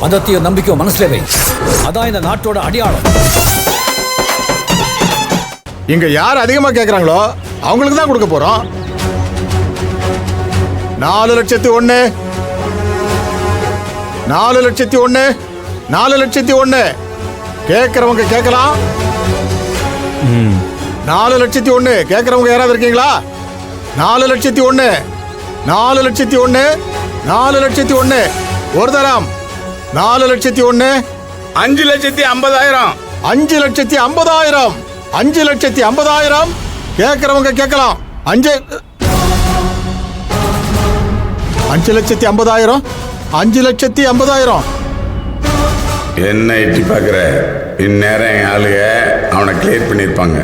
மதத்தையும் நம்பிக்கையும் மனசுல வை. அதான் இந்த நாட்டோட அடையாளம். இங்க யார் அதிகமா கேக்குறாங்களோ அவங்களுக்கு தான் கொடுக்க போறோம். 4,01,000 4,01,000 4,01,000 கேட்கறவங்க கேட்கலாம். 4,01,000 கேட்கறவங்க யாராவது இருக்கீங்களா? 4,01,000 4,01,000 4,01,000 ஒரு தரம். 4,01,000 5,50,000 5,50,000 5,50,000 கேட்கறவங்க கேட்கலாம். 5,50,000 5,50,000 என்ன எட்டி பார்க்குற? இந்நேரம் என் ஆளுக அவனை கிளியர் பண்ணியிருப்பாங்க.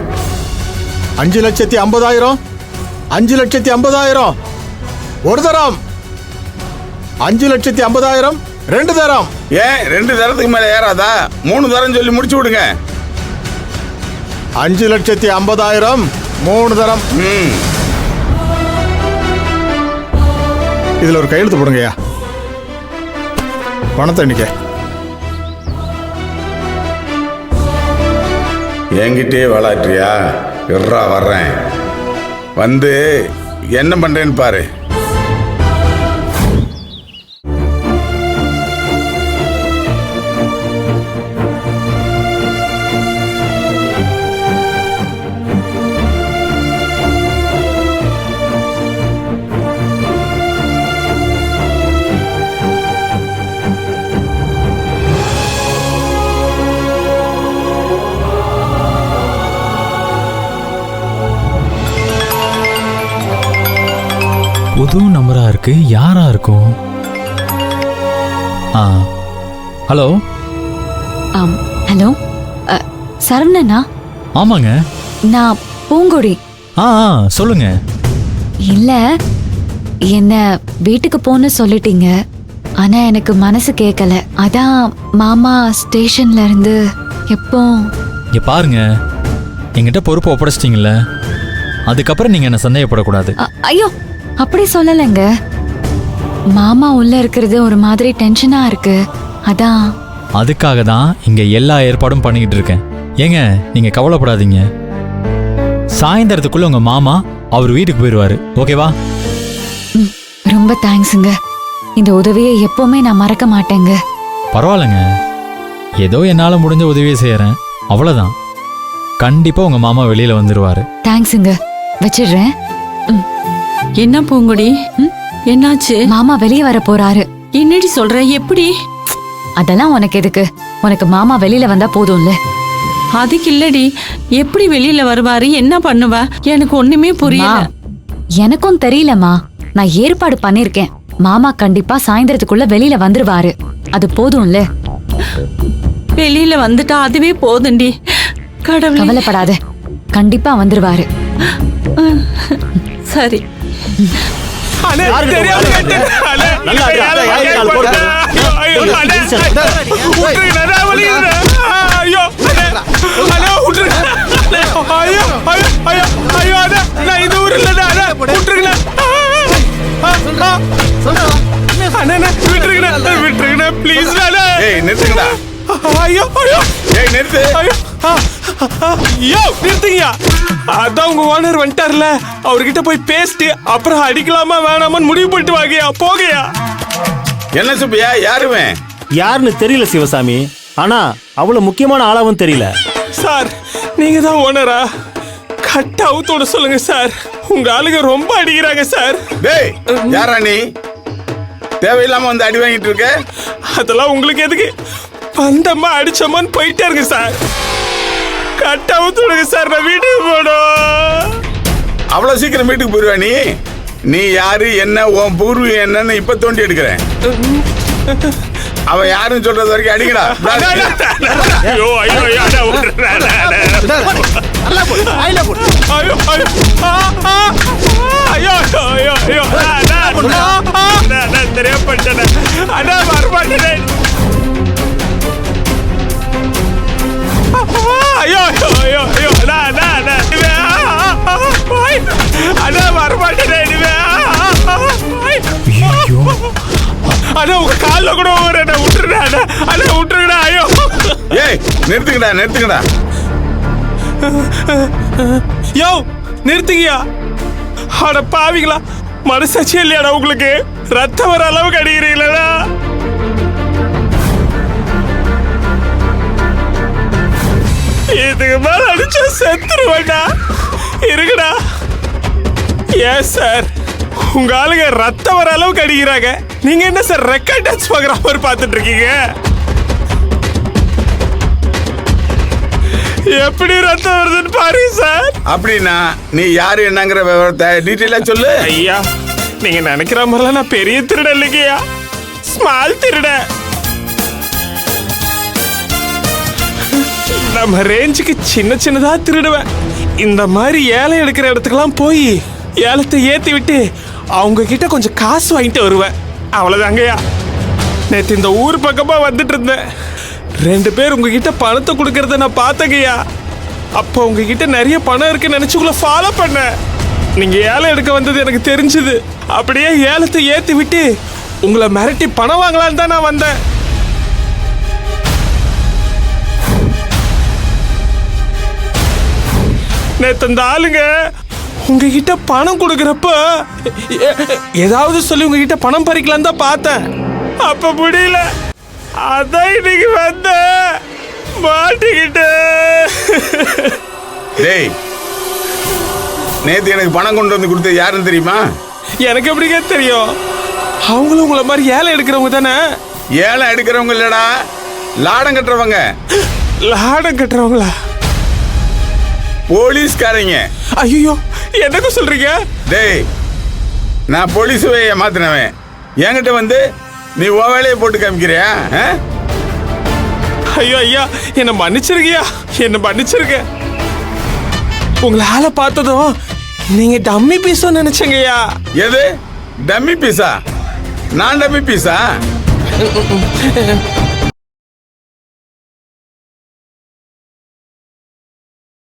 5,50,000 5,50,000 ஒரு தரம். 5,50,000 ரெண்டு தரம். ஏன் 2 தரத்துக்கு மேல ஏறாதா? 3 தரம் சொல்லி முடிச்சு விடுங்க. 5,50,000 3 தரம். இதுல ஒரு கையெழுத்து போடுங்கய்யா. பணத்தை எண்ணிக்க. என்கிட்டயே வாழாற்றியா? எர்ரா வர்றேன். வந்து என்ன பண்றேன்னு பாரு. புது நம்பரா இருக்கு. யாரா இருக்கும்? ஹலோ. ஹலோ சரவணனா? ஆமாங்க, நான் பூங்கொடி. சொல்லுங்க. இல்ல, என்ன வீட்டுக்கு போன்னு சொல்லிட்டீங்க. ஆனா எனக்கு மனசு கேட்கல. அதான் மாமா ஸ்டேஷன்ல இருந்து எப்போ. இங்க பாருங்க, என்கிட்ட பொறுப்பு ஒப்படைச்சிட்டீங்கல்ல, அதுக்கப்புறம் நீங்க என்ன சந்தேகப்படக்கூடாது. ஐயோ, அப்படி சொல்லலைங்க. மாமா உள்ள இருக்கிறது ஒரு மாதிரி டென்ஷனா இருக்கு. அதான். அதுக்காக தான் இங்க எல்லா ஏற்பாடும் பண்ணிக்கிட்டு இருக்கேன். ஏங்க, நீங்க கவலைப்படாதீங்க. சாயந்தரத்துக்குள்ள உங்க மாமா அவர் வீட்டுக்கு போயிடுவாரு. ஓகேவா? ரொம்ப தேங்க்ஸுங்க. இந்த உதவியை எப்பவுமே நான் மறக்க மாட்டேங்க. பரவாயில்லைங்க, ஏதோ என்னால முடிஞ்ச உதவியை செய்யறேன், அவ்வளவுதான். கண்டிப்பா உங்க மாமா வெளியில வந்துருவாரு. தேங்க்ஸுங்க, வச்சிடுறேன். என்ன பூங்குடி, என்னாச்சு? மாமா வெளியே வர போறாரு. என்னடி சொல்ற? எப்படி? அதெல்லாம் உனக்கு எதுக்கு? உனக்கு மாமா வெளியில வந்தா போதும்ல. அதுக்கு இல்லடி, எப்படி வெளியில வருவாரு, என்ன பண்ணுவா? எனக்கு ஒண்ணுமே புரியல. எனக்கும் தெரியலமா. நான் ஏற்பாடு பண்ணிருக்கேன். மாமா கண்டிப்பா சாயந்தரத்துக்குள்ள வெளியில வந்துருவாரு. அது போதும்ல. வெளியில வந்துட்டா அதுவே போதுண்டி. கடவுளே. கவலைப்படாத, கண்டிப்பா வந்துருவாரு. சரி. அதான் உங்க ஓனர் வந்துட்டார்ல, அவர்கிட்ட போய் பேசிட்டு அப்புறம் அடிக்கலாமா வேணாமான்னு முடிவு பண்ணிட்டு வாங்கயா. போகையா. என்ன சுப்பியா? யாருமே யாருன்னு தெரியல சிவசாமி. ஆனா அவ்வளவு முக்கியமான ஆளாவும் தெரியல. சார், நீங்க தான் ஓனரா? கட் அவுத்தோட சொல்லுங்க சார். உங்க ஆளுங்க ரொம்ப அடிக்கிறாங்க சார். டேய், யாரா நீ? தேவையில்லாம வந்து அடி வாங்கிட்டு இருக்க. அதெல்லாம் உங்களுக்கு எதுக்கு? வந்தம்மா அடிச்சம்மான்னு போயிட்டே இருக்கு சார். கட் அவுத்துடுங்க சார், நான் வீட்டுக்கு போடும். அவ்வளவு சீக்கிரம் வீட்டுக்கு போயிருவா நீ? நீ யாரு, என்ன, உன் பூர்வீகம் என்னன்னு இப்ப தோண்டி எடுக்கிறேன். அவன் யாருன்னு சொல்றது வரைக்கும் அடிக்கடா. உங்க கால சொல்ல கூட என்ன விட்டுருடா அண்ணா விட்டுருடா. ஐயோ ஏய் நிறுத்துங்கடா யோ நிறுத்துங்கயா. அட பாவிங்களா, மனசாட்சி இல்லையாடா உங்களுக்கு? ரத்தம் வர அளவுக்கு அடிக்கிறீங்களா? இதுக்கு மேல அடிச்சா செத்துருவேண்டா. இருக்குடா. ஏன் சார் உங்க ஆளுங்க ரத்தம் வர அளவுக்கு அடிக்கிறாங்க, நீங்க என்ன சார் ரெக்கார்ட் டான்ஸ் பாக்குற மாதிரி பார்த்துட்டு இருக்கீங்க? எப்படி ரத்தம் வருதுன்னு பாருங்க சார். அப்படின்னா நீ யாரு என்னங்கிற விவரத்தை டீட்டெயிலா சொல்லு. ஐயா நீங்க நினைக்கிற மாதிரிலாம் நான் பெரிய திருட இல்லைங்கய்யா, ஸ்மால் திருட. நம்ம ரேஞ்சுக்கு சின்னதா திருடுவேன். இந்த மாதிரி ஏழை எடுக்கிற இடத்துக்கெல்லாம் போய் ஏலத்தை ஏத்தி விட்டு அவங்க கிட்ட கொஞ்சம் காசு வாங்கிட்டு வருவேன். அவ்வளவுதாங்கய்யா. நேற்று இந்த ஊர் பக்கமா வந்துட்டு இருந்தேன். 2 பேர் உங்ககிட்ட பணத்தை கொடுக்கறத நான் பார்த்தங்கய்யா. அப்போ உங்ககிட்ட நிறைய பணம் இருக்குன்னு நினைச்சுக்குள்ள ஃபாலோ பண்ணேன். நீங்க ஏலம் எடுக்க வந்தது எனக்கு தெரிஞ்சது. அப்படியே ஏலத்தை ஏத்தி விட்டு உங்களை மிரட்டி பணம் வாங்கலான்னு தான் நான் வந்தேன். நேத்து அந்த ஆளுங்க உங்ககிட்ட பணம் கொடுக்கறப்ப ஏதாவது சொல்லி உங்ககிட்ட பணம் பறிக்கலாம் தான் பார்த்தேன். அப்ப முடியல, அதான் இன்னைக்கு வந்த மாட்டிக்கிட்ட. டேய் நேத்து எனக்கு பணம் கொண்டு வந்து கொடுத்தது யாருன்னு தெரியுமா? எனக்கு எப்படிங்க தெரியும்? அவங்களும் உங்களை மாதிரி ஏலம் எடுக்கிறவங்க தானே? ஏலம் எடுக்கிறவங்க இல்லடா, லாடம் கட்டுறவங்க. லாடம் கட்டுறவங்களா? போலீஸ்காரங்க. ஐயோ என்னக்கு சொல்றீங்க? டேய் நான் போலீஸுவே ஏமாத்தினவன். என்கிட்ட வந்து நீ உன் வேலையை போட்டு காமிக்கிறியா? ஐயோ ஐயா என்ன மன்னிச்சிருக்கியா, என்ன மன்னிச்சிருக்க. உங்களை ஆளை பார்த்ததும் நீங்க டம்மி பீஸோ நினைச்சங்கய்யா. எது டம்மி பீஸா? நான் டம்மி பீஸா?